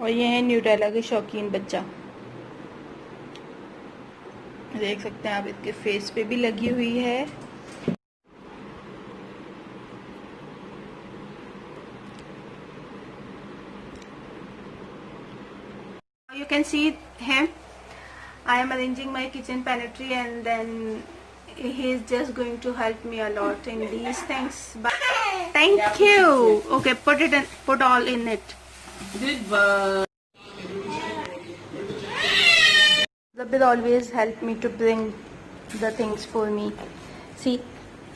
और ये है न्यूटेला के शौकीन बच्चा, देख सकते हैं आप, इसके फेस पे भी लगी हुई है। You can see him. I am arranging my kitchen pantry and then he is just going to help me a lot in these things. But thank you. Okay, put all in it. Goodbye. Zabir always help me to bring the things for me. See,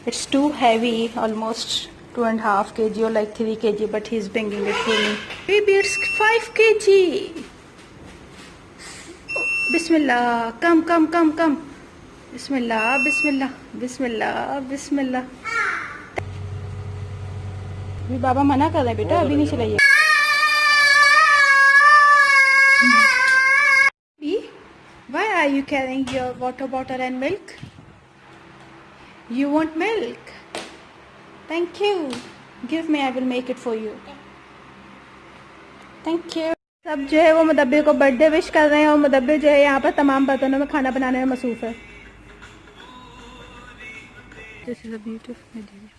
it's too heavy, almost 2.5 kg or like 3 kg, but he's bringing it for me. Baby, it's 5 kg. Bismillah, come. Bismillah, Bismillah, Bismillah, Bismillah. अभी बाबा मना कर रहे हैं बेटा, अभी नहीं चलाइए। Why are you carrying your water bottle and milk? You want milk? Thank you. Give me, I will make it for you. Thank you. सब जो है वो मुदब्बिर को बर्थडे विश कर रहे हैं और मुदब्बिर जो है यहाँ पर तमाम बर्तनों में खाना बनाने में मसरूफ है। This is a beautiful video.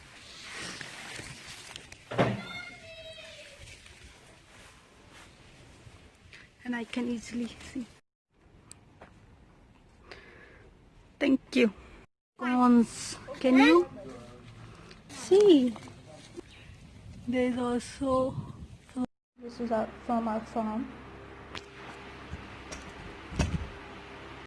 And I can easily see. Thank you. Cones. Can you see? There is also. This is from our farm.